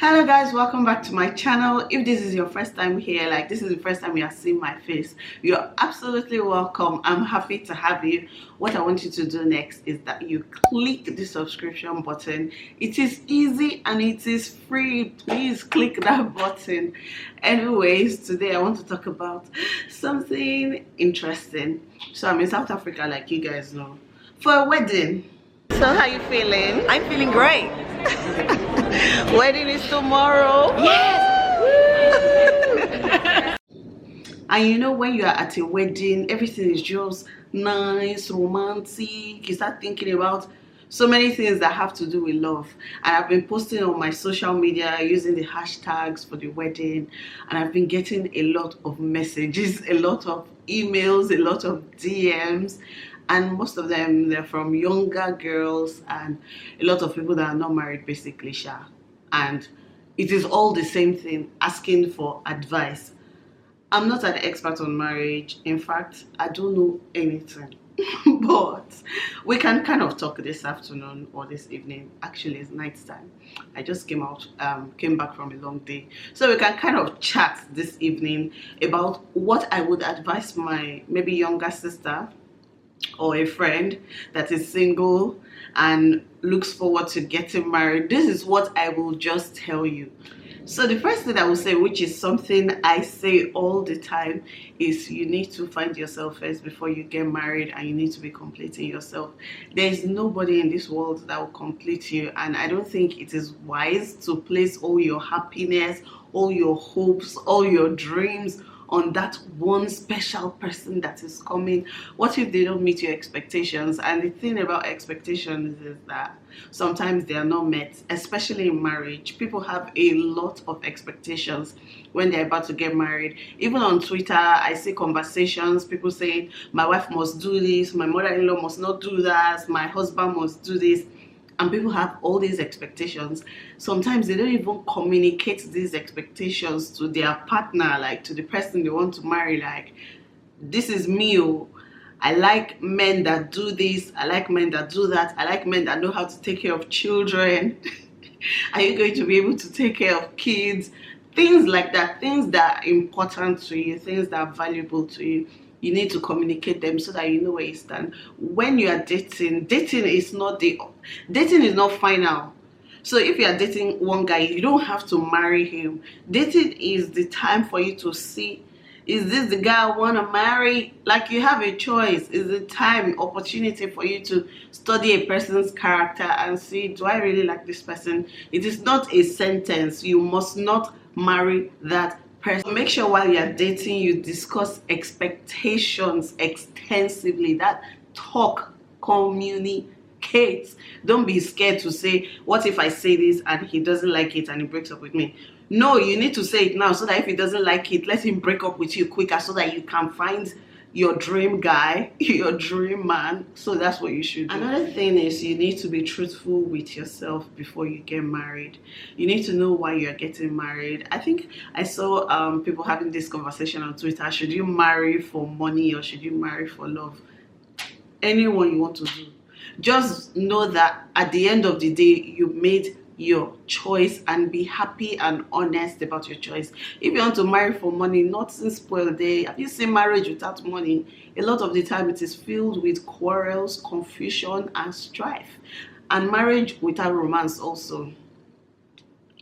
Hello guys, welcome back to my channel. If this is your first time here, like this is the first time you are seeing my face, you're absolutely welcome. I'm happy to have you. What I want you to do next is that you click the subscription button. It is easy and it is free. Please click that button. Anyways, today I want to talk about something interesting. So I'm in South Africa, like you guys know, for a wedding. So how you feeling? I'm feeling great. Wedding is tomorrow. Yes. And you know, when you are at a wedding, everything is just nice, romantic. You start thinking about so many things that have to do with love. And I've been posting on my social media using the hashtags for the wedding, and I've been getting a lot of messages, a lot of emails, a lot of DMs, and most of them, they're from younger girls and a lot of people that are not married, basically, and it is all the same thing, asking for advice. I'm not an expert on marriage. In fact, I don't know anything. But we can kind of talk this afternoon or this evening. Actually, it's night time. I just came back from a long day, so we can kind of chat this evening about what I would advise my maybe younger sister or a friend that is single and looks forward to getting married. This is what I will just tell you. So the first thing I will say, which is something I say all the time, is you need to find yourself first before you get married, and you need to be completing yourself. There is nobody in this world that will complete you, and I don't think it is wise to place all your happiness, all your hopes, all your dreams on that one special person that is coming. What if they don't meet your expectations? And the thing about expectations is that sometimes they are not met, especially in marriage. People have a lot of expectations when they're about to get married. Even on Twitter, I see conversations, people saying, my wife must do this, my mother-in-law must not do that, my husband must do this. And people have all these expectations. Sometimes they don't even communicate these expectations to their partner, like to the person they want to marry. Like, this is me. I like men that do this. I like men that do that. I like men that know how to take care of children. Are you going to be able to take care of kids? Things like that. Things that are important to you. Things that are valuable to you. You need to communicate them so that you know where you stand. When you are dating is not final. So if you are dating one guy, you don't have to marry him. Dating is the time for you to see, is this the guy I want to marry? Like, you have a choice. Is the time, opportunity for you to study a person's character and see, do I really like this person? It is not a sentence. You must not marry that person. Make sure while you're dating, you discuss expectations extensively. That talk, communicate. Don't be scared to say, what if I say this and he doesn't like it and he breaks up with me? No, you need to say it now, so that if he doesn't like it, let him break up with you quicker, so that you can find your dream guy, your dream man. So that's what you should do. Another thing is, you need to be truthful with yourself before you get married. You need to know why you're getting married. I think I saw people having this conversation on Twitter. Should you marry for money or should you marry for love? Anyone you want to do. Just know that at the end of the day, you made your choice, and be happy and honest about your choice. If you want to marry for money, nothing spoiled there. Have you seen marriage without money? A lot of the time it is filled with quarrels, confusion, and strife. And marriage without romance also,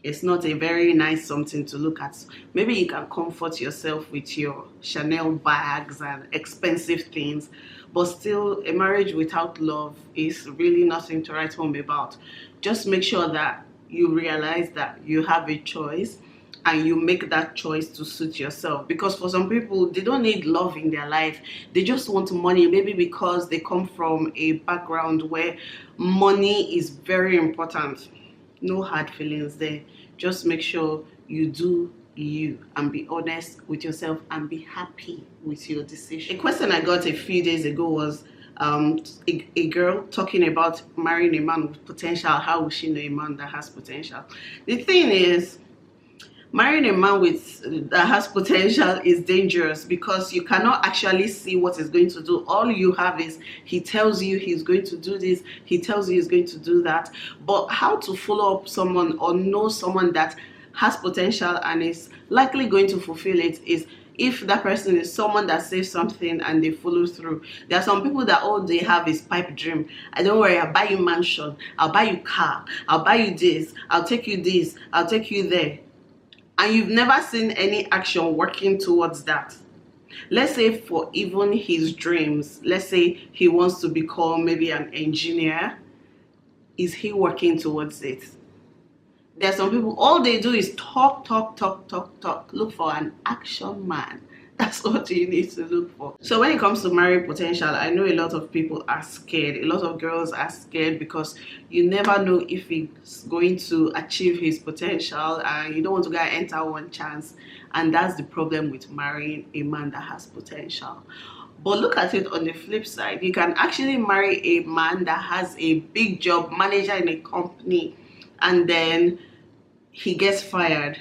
it's not a very nice something to look at. Maybe you can comfort yourself with your Chanel bags and expensive things, but still, a marriage without love is really nothing to write home about. Just make sure that you realize that you have a choice, and you make that choice to suit yourself. Because for some people, they don't need love in their life. They just want money, maybe because they come from a background where money is very important. No hard feelings there. Just make sure you do you and be honest with yourself and be happy with your decision. A question I got a few days ago was a girl talking about marrying a man with potential. How will she know a man that has potential? The thing is, Marrying a man with that has potential is dangerous because you cannot actually see what he's going to do. All you have is he tells you he's going to do this, he tells you he's going to do that. But how to follow up someone or know someone that has potential and is likely going to fulfill it is if that person is someone that says something and they follow through. There are some people that all they have is pipe dream. I don't worry, I'll buy you mansion, I'll buy you car, I'll buy you this, I'll take you this, I'll take you there. And you've never seen any action working towards that. Let's say for even his dreams, let's say he wants to become maybe an engineer. Is he working towards it? There are some people, all they do is talk, talk, talk, talk, talk. Look for an action man. That's what you need to look for. So when it comes to marriage potential, I know a lot of people are scared. A lot of girls are scared because you never know if he's going to achieve his potential and you don't want to go and enter one chance. And that's the problem with marrying a man that has potential. But look at it on the flip side. You can actually marry a man that has a big job, manager in a company, and then he gets fired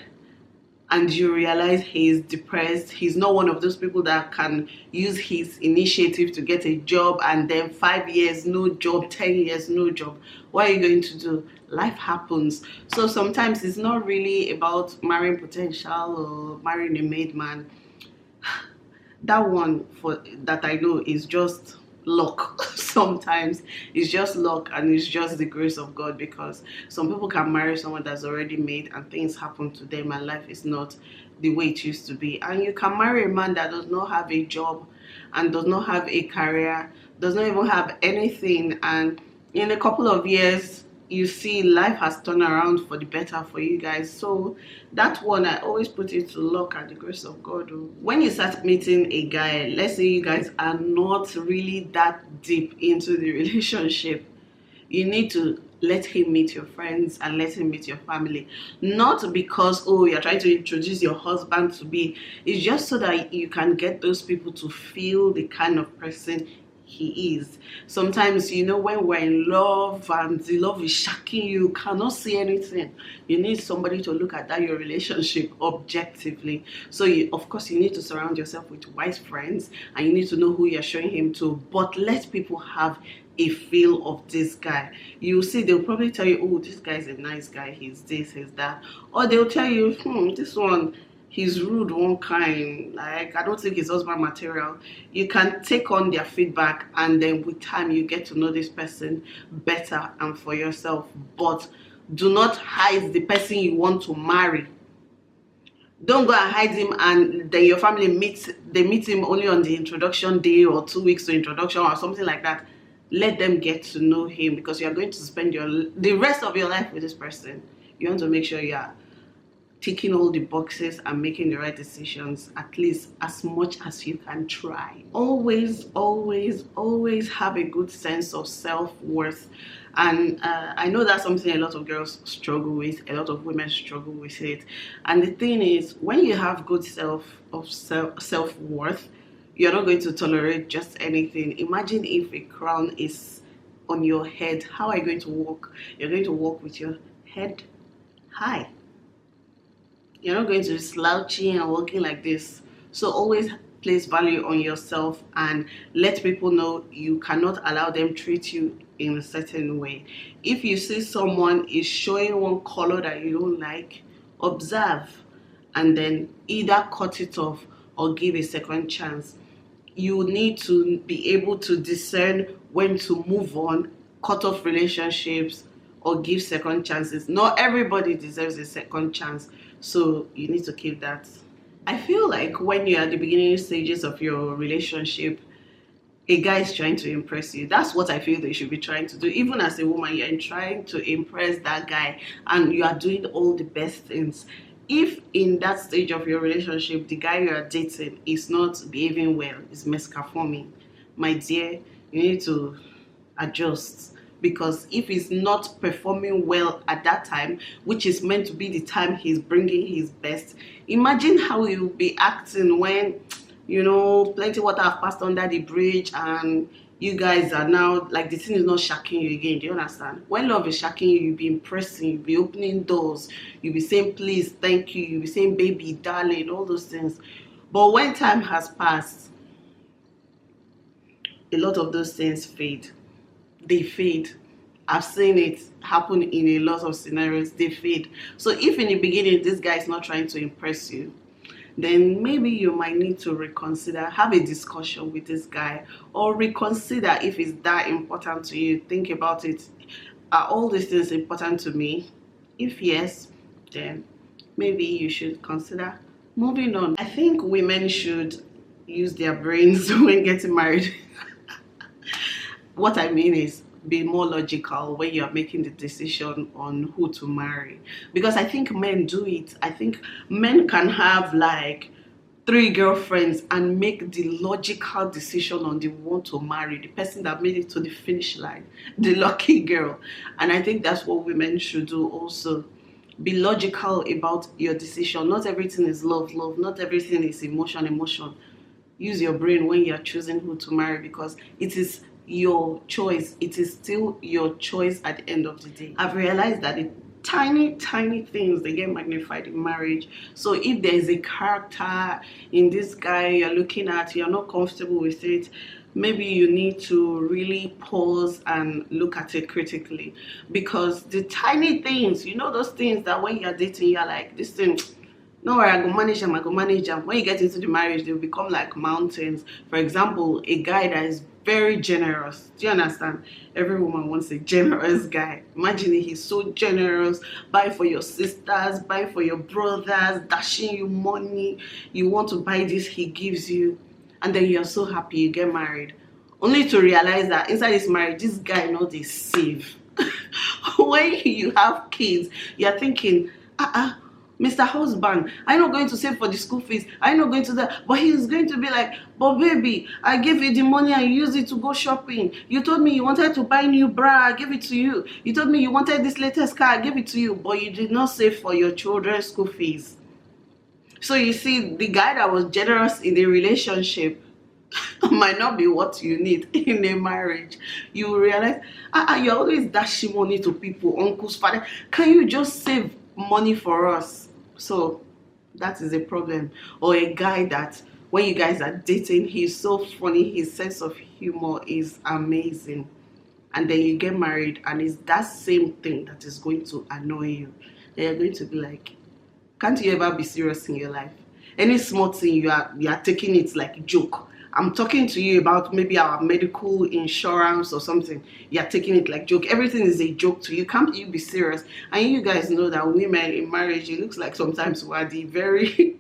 and you realize he's depressed. He's not one of those people that can use his initiative to get a job, and then 5 years no job, 10 years no job. What are you going to do? Life happens. So sometimes it's not really about marrying potential or marrying a made man. That one for that I know is just luck. Sometimes it's just luck and it's just the grace of God, because some people can marry someone that's already made and things happen to them and life is not the way it used to be. And you can marry a man that does not have a job and does not have a career, does not even have anything, and in a couple of years you see life has turned around for the better for you guys. So that one, I always put it to luck and the grace of God. When you start meeting a guy, let's say you guys are not really that deep into the relationship, you need to let him meet your friends and let him meet your family. Not because, oh, you're trying to introduce your husband to be. It's just so that you can get those people to feel the kind of person he is. Sometimes, you know, when we're in love and the love is shocking, you cannot see anything. You need somebody to look at that your relationship objectively. So you, of course, you need to surround yourself with wise friends and you need to know who you're showing him to, but let people have a feel of this guy. You'll see they'll probably tell you, oh, this guy's a nice guy, he's this, he's that, or they'll tell you, this one, he's rude one kind, like I don't think he's husband material. You can take on their feedback and then with time you get to know this person better and for yourself. But do not hide the person you want to marry. Don't go and hide him and then your family meet him only on the introduction day or 2 weeks to introduction or something like that. Let them get to know him, because you are going to spend the rest of your life with this person. You want to make sure you are ticking all the boxes and making the right decisions, at least as much as you can try. Always, always, always have a good sense of self-worth. And I know that's something a lot of girls struggle with, a lot of women struggle with it. And the thing is, when you have good self-worth, you're not going to tolerate just anything. Imagine if a crown is on your head. How are you going to walk? You're going to walk with your head high. You're not going to be slouching and walking like this. So always place value on yourself and let people know you cannot allow them treat you in a certain way. If you see someone is showing one color that you don't like, observe and then either cut it off or give a second chance. You need to be able to discern when to move on, cut off relationships, or give second chances. Not everybody deserves a second chance, so you need to keep that. I feel like when you're at the beginning stages of your relationship, a guy is trying to impress you. That's what I feel they should be trying to do. Even as a woman, you're trying to impress that guy and you are doing all the best things. If in that stage of your relationship, the guy you are dating is not behaving well, is misperforming, my dear, you need to adjust. Because if he's not performing well at that time, which is meant to be the time he's bringing his best, imagine how he'll be acting when, you know, plenty water have passed under the bridge and you guys are now like, the thing is not shacking you again. Do you understand? When love is shacking you, you'll be impressing, you'll be opening doors, you'll be saying please, thank you, you'll be saying baby, darling, all those things. But when time has passed, a lot of those things fade. They fade. I've seen it happen in a lot of scenarios. They fade. So if in the beginning this guy is not trying to impress you, then maybe you might need to reconsider, have a discussion with this guy, or reconsider if it's that important to you. Think about it. Are all these things important to me? If yes, then maybe you should consider moving on. I think women should use their brains when getting married. What I mean is, be more logical when you're making the decision on who to marry, because I think men do it. I think men can have like 3 girlfriends and make the logical decision on the one to marry, the person that made it to the finish line, the lucky girl. And I think that's what women should do also. Be logical about your decision. Not everything is love, not everything is emotion. Use your brain when you're choosing who to marry, because it is your choice. It is still your choice at the end of the day. I've realized that the tiny things, they get magnified in marriage. So if there is a character in this guy you're looking at, you're not comfortable with it, maybe you need to really pause and look at it critically. Because the tiny things, you know, those things that when you're dating, you're like, this thing, no worry, I go manage them, When you get into the marriage, they'll become like mountains. For example, a guy that is very generous. Do you understand? Every woman wants a generous guy. Imagine he's so generous. Buy for your sisters, buy for your brothers, dashing you money. You want to buy this, he gives you. And then you're so happy, you get married. Only to realize that inside this marriage, this guy knows they save. When you have kids, you're thinking, Mr. Husband, I'm not going to save for the school fees. I'm not going to that. But he's going to be like, but baby, I gave you the money and you used it to go shopping. You told me you wanted to buy new bra, I gave it to you. You told me you wanted this latest car, I gave it to you. But you did not save for your children's school fees. So you see, the guy that was generous in a relationship might not be what you need in a marriage. You will realize, you're always dashing money to people, uncles, father. Can you just save money for us? So that is a problem. Or a guy that when you guys are dating, he's so funny, his sense of humor is amazing, and then you get married and it's that same thing that is going to annoy you. Then you're going to be like, can't you ever be serious in your life? Any small thing, you are taking it like a joke. I'm talking to you about maybe our medical insurance or something. You're taking it like joke. Everything is a joke to you. Can't you be serious? And you guys know that women in marriage, it looks like sometimes we're the very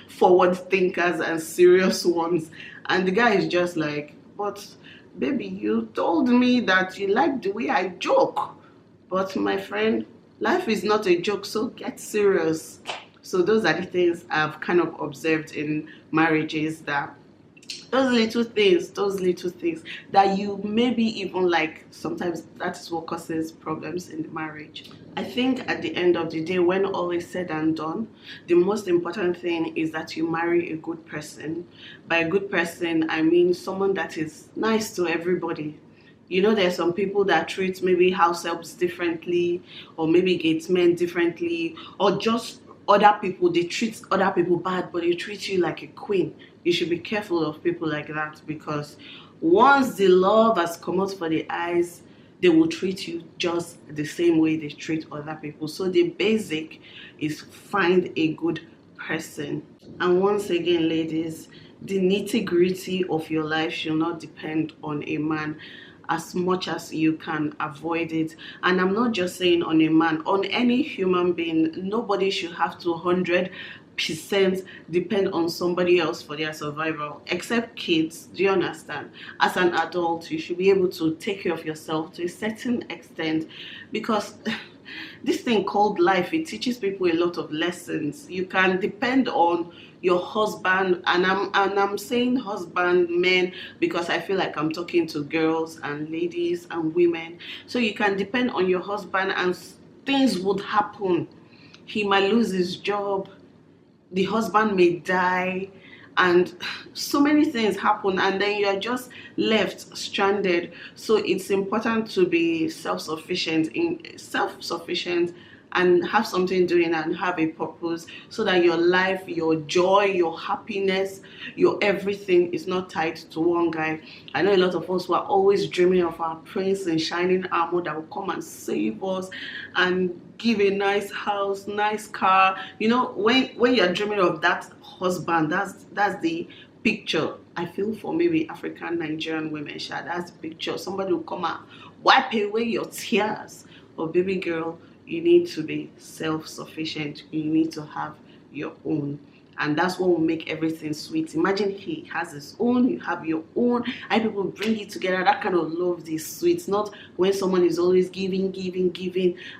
forward thinkers and serious ones. And the guy is just like, but baby, you told me that you like the way I joke. But my friend, life is not a joke, so get serious. So those are the things I've kind of observed in marriages, that those little things that you maybe even like, sometimes that is what causes problems in the marriage. I think at the end of the day, when all is said and done, the most important thing is that you marry a good person. By a good person, I mean someone that is nice to everybody. You know, there's some people that treat maybe house helps differently, or maybe gate men differently, or just other people, they treat other people bad, but they treat you like a queen. You should be careful of people like that, because once the love has come out for the eyes, they will treat you just the same way they treat other people. So the basic is find a good person. And once again, ladies, the nitty-gritty of your life should not depend on a man, as much as you can avoid it. And I'm not just saying on a man, on any human being. Nobody should have to 100% depend on somebody else for their survival, except kids. Do you understand? As an adult, you should be able to take care of yourself to a certain extent, because this thing called life, it teaches people a lot of lessons. You can depend on your husband, and I'm saying husband, men, because I feel like I'm talking to girls and ladies and women. So you can depend on your husband, and things would happen. He might lose his job, the husband may die, and so many things happen, and then you are just left stranded. So it's important to be self-sufficient and have something doing and have a purpose, so that your life, your joy, your happiness, your everything is not tied to one guy. I know a lot of us who are always dreaming of our prince in shining armor that will come and save us and give a nice house, nice car. You know, when you're dreaming of that husband, that's the picture I feel for maybe African Nigerian women. That's the picture. Somebody will come and wipe away your tears. But baby girl, you need to be self-sufficient. You need to have your own, and that's what will make everything sweet. Imagine he has his own, you have your own, and people bring it together. That kind of love is sweet. Not when someone is always giving,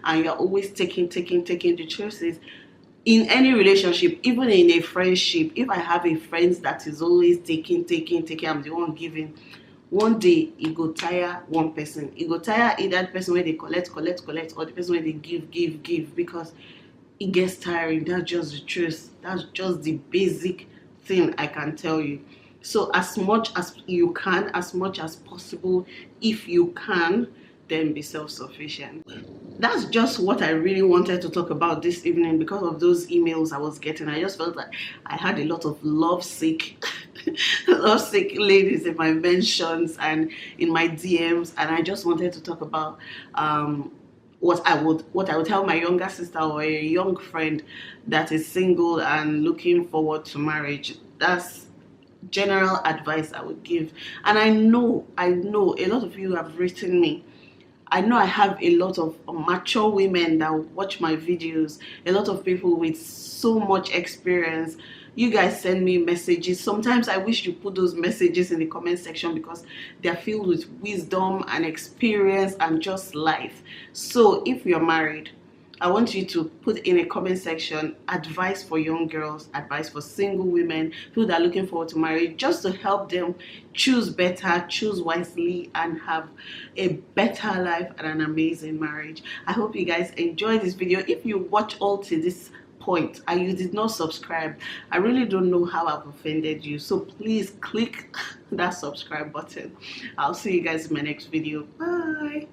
and you're always taking. The truth is, in any relationship, even in a friendship, if I have a friend that is always taking, I'm the one giving, one day it go tire one person. It go tire either the person where they collect, or the person where they give, because it gets tiring. That's just the truth. That's just the basic thing I can tell you. So as much as you can, as much as possible, if you can, then be self-sufficient. That's just what I really wanted to talk about this evening, because of those emails I was getting. I just felt like I had a lot of lovesick ladies in my mentions and in my DMs, and I just wanted to talk about what I would tell my younger sister or a young friend that is single and looking forward to marriage. That's general advice I would give. And I know a lot of you have written me. I know I have a lot of mature women that watch my videos, a lot of people with so much experience. You guys send me messages. Sometimes I wish you put those messages in the comment section, because they're filled with wisdom and experience and just life. So if you're married, I want you to put in a comment section advice for young girls, advice for single women, people that are looking forward to marriage, just to help them choose better, choose wisely, and have a better life and an amazing marriage. I hope you guys enjoyed this video. If you watch all to this point and you did not subscribe, I really don't know how I've offended you. So please click that subscribe button. I'll see you guys in my next video. Bye.